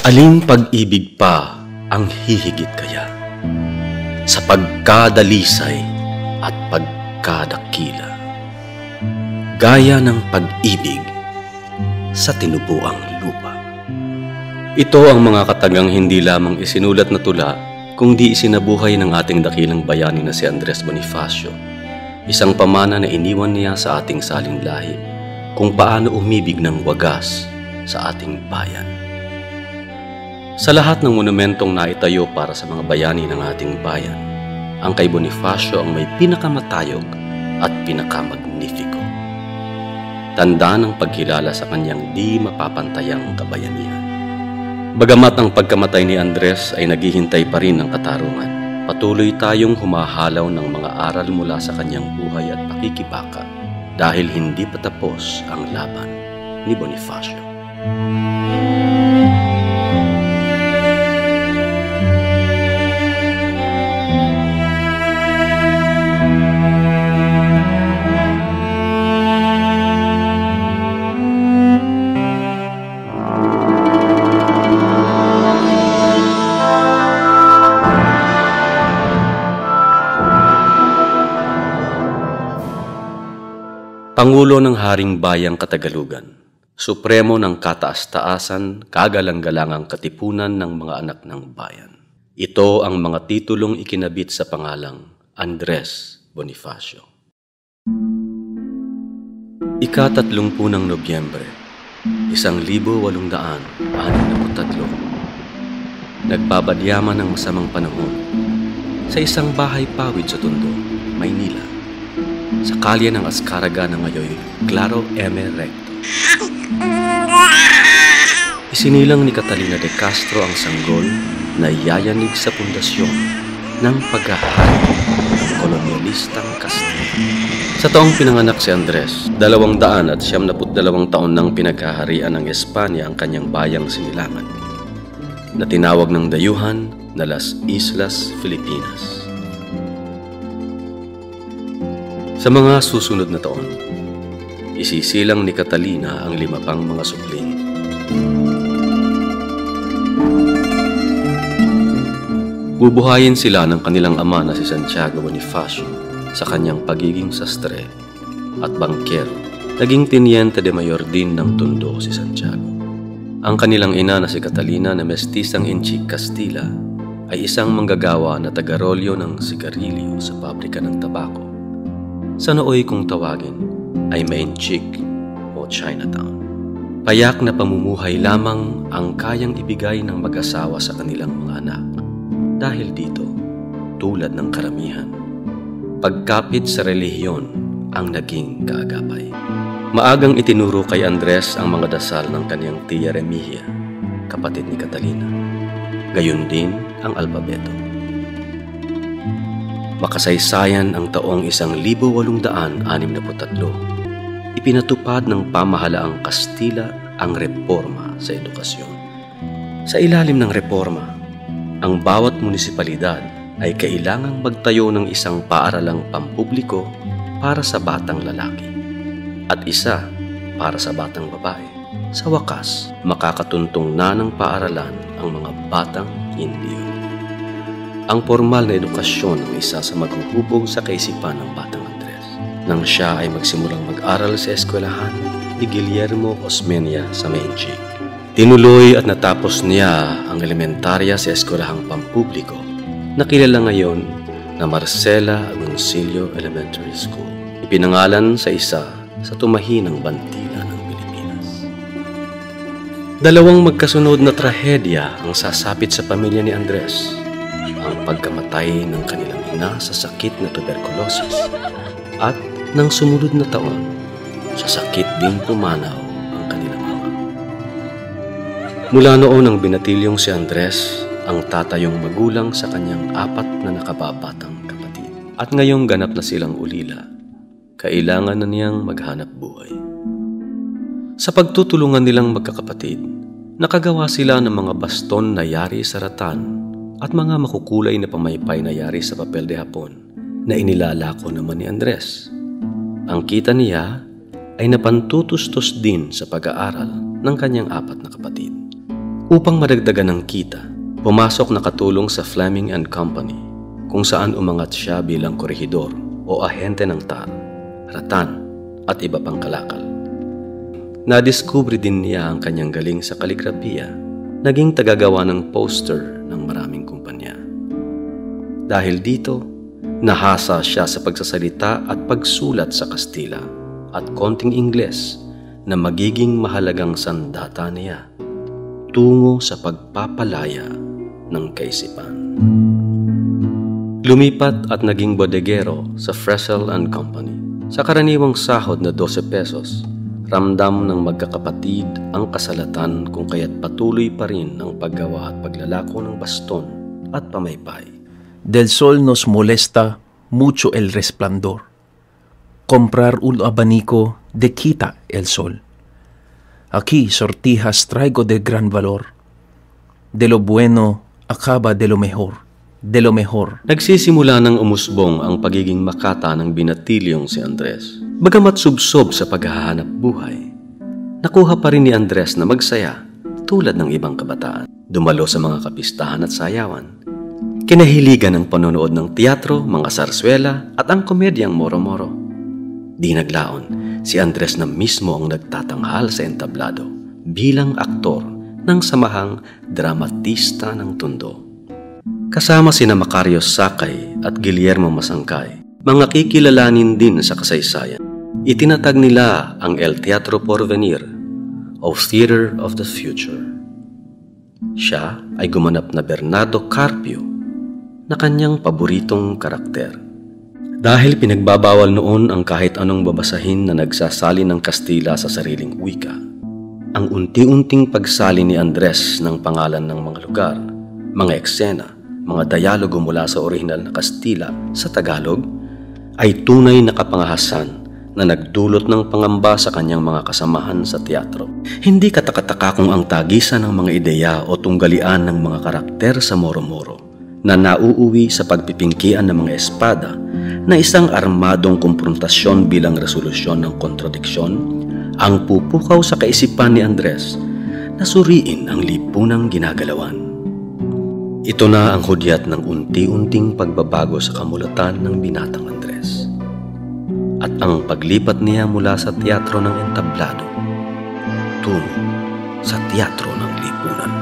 Alin pag-ibig pa ang hihigit kaya sa pagkadalisay at pagkadakila, gaya ng pag-ibig sa tinubuang lupa? Ito ang mga katagang hindi lamang isinulat na tula, kundi isinabuhay ng ating dakilang bayani na si Andres Bonifacio, isang pamana na iniwan niya sa ating saling lahi kung paano umibig ng wagas sa ating bayan. Sa lahat ng monumentong naitayo para sa mga bayani ng ating bayan, ang kay Bonifacio ang may pinakamatayog at pinakamagnifiko. Tanda ng pagkilala sa kanyang di mapapantayang kabayanihan. Bagamat ang pagkamatay ni Andres ay naghihintay pa rin ng katarungan, patuloy tayong humahalaw ng mga aral mula sa kanyang buhay at pakikibaka dahil hindi pa tapos ang laban ni Bonifacio. Pangulo ng Haring Bayang Katagalugan, Supremo ng kataas-taasan, kagalang-galangang katipunan ng mga anak ng bayan. Ito ang mga titulong ikinabit sa pangalang Andres Bonifacio. Ika-30 ng Nobyembre, 1863. Nagbabadyaman ng masamang panahon sa isang bahay pawid sa Tondo, Maynila, sa kalye ng Azcárraga na ngayon Claro M. Recto. Isinilang ni Catalina de Castro ang sanggol na yayanig sa pundasyon ng paghahari ng kolonyalistang Kastila. Sa taong pinanganak si Andres, 272 taon nang pinaghaharian ng Espanya ang kanyang bayang Sinilangan, na tinawag ng dayuhan na Las Islas Filipinas. Sa mga susunod na taon, isisilang ni Catalina ang 5 pang mga supling. Bubuhayin sila ng kanilang ama na si Santiago Bonifacio sa kanyang pagiging sastre at bangkero. Naging teniente de mayor din ng Tondo si Santiago. Ang kanilang ina na si Catalina na mestisang Inchik Castilla ay isang manggagawa na taga-rolyo ng sigarilyo sa pabrika ng tabako. Sa nooy kung tawagin ay Mainchik o Chinatown. Payak na pamumuhay lamang ang kayang ibigay ng mag-asawa sa kanilang mga anak. Dahil dito, tulad ng karamihan, pagkapit sa relihiyon ang naging kaagapay. Maagang itinuro kay Andres ang mga dasal ng kanyang tiya Remigio, kapatid ni Catalina. Gayon din ang alpabeto. Makasaysayan ang taong 1863, ipinatupad ng pamahalaang Kastila ang reforma sa edukasyon. Sa ilalim ng reforma, ang bawat munisipalidad ay kailangang magtayo ng isang paaralang pampubliko para sa batang lalaki at isa para sa batang babae. Sa wakas, makakatuntong na ng paaralan ang mga batang Indio. Ang formal na edukasyon ang isa sa maghuhubog sa kaisipan ng batang Andres nang siya ay magsimulang mag-aral sa eskwelahan ni Guillermo Osmeña sa Mainchik. Tinuloy at natapos niya ang elementarya sa eskwelahang pampubliko na kilala ngayon na Marcela Agoncillo Elementary School. Ipinangalan sa isa sa tumahinang bantila ng Pilipinas. 2 magkasunod na trahedya ang sasapit sa pamilya ni Andres. Ang pagkamatay ng kanilang ina sa sakit na tuberculosis at ng sumunod na taon, sa sakit din pumanaw ang kanilang ama. Mula noon ang binatilyong si Andres ang tatayong magulang sa kanyang 4 na nakababatang kapatid. At ngayong ganap na silang ulila, kailangan na niyang maghanap buhay. Sa pagtutulungan nilang magkakapatid, nakagawa sila ng mga baston na yari sa ratan at mga makukulay na pamaypay na yari sa papel de hapon na inilalako naman ni Andres. Ang kita niya ay napantutustos din sa pag-aaral ng kanyang 4 na kapatid. Upang madagdagan ng kita, pumasok na katulong sa Fleming and Company, kung saan umangat siya bilang korehidor o ahente ng tar, ratan at iba pang kalakal. Nadiskubre din niya ang kanyang galing sa kaligrafiya, naging tagagawa ng poster ng maraming kumpanya. Dahil dito, nahasa siya sa pagsasalita at pagsulat sa Kastila at konting Ingles na magiging mahalagang sandata niya tungo sa pagpapalaya ng kaisipan. Lumipat at naging bodegero sa Fresel and Company. Sa karaniwang sahod na 12 pesos, ramdam ng magkakapatid ang kasalatan kung kaya't patuloy pa rin ang paggawa at paglalako ng baston at pamaypay. Del sol nos molesta mucho el resplandor. Comprar un abanico de quita el sol. Aquí sortijas traigo de gran valor. De lo bueno acaba de lo mejor. De lo mejor. Nagsisimula ng umusbong ang pagiging makata ng binatilyong si Andres. Bagamat subsob sa paghahanap buhay, nakuha pa rin ni Andres na magsaya tulad ng ibang kabataan. Dumalo sa mga kapistahan at sayawan. Kinahiligan ang panonood ng teatro, mga sarswela at ang komedyang moro-moro. Di naglaon, si Andres na mismo ang nagtatanghal sa entablado bilang aktor ng samahang dramatista ng Tondo. Kasama sina Macario Sakay at Guillermo Masangkay, mga kikilalanin din sa kasaysayan. Itinatag nila ang El Teatro Porvenir o Theater of the Future. Siya ay gumanap na Bernardo Carpio na kanyang paboritong karakter. Dahil pinagbabawal noon ang kahit anong babasahin na nagsasali ng Kastila sa sariling wika, ang unti-unting pagsali ni Andres ng pangalan ng mga lugar, mga eksena, mga dialogo mula sa orihinal na Kastila sa Tagalog ay tunay na kapangahasan na nagdulot ng pangamba sa kanyang mga kasamahan sa teatro. Hindi katakataka kung ang tagisan ng mga ideya o tunggalian ng mga karakter sa moro-moro na nauuwi sa pagpipingkian ng mga espada na isang armadong komprontasyon bilang resolusyon ng kontradiksyon ang pupukaw sa kaisipan ni Andres na suriin ang lipunang ginagalawan. Ito na ang hudyat ng unti-unting pagbabago sa kamulatan ng binatang Andres at ang paglipat niya mula sa teatro ng entablado tungo sa teatro ng lipunan.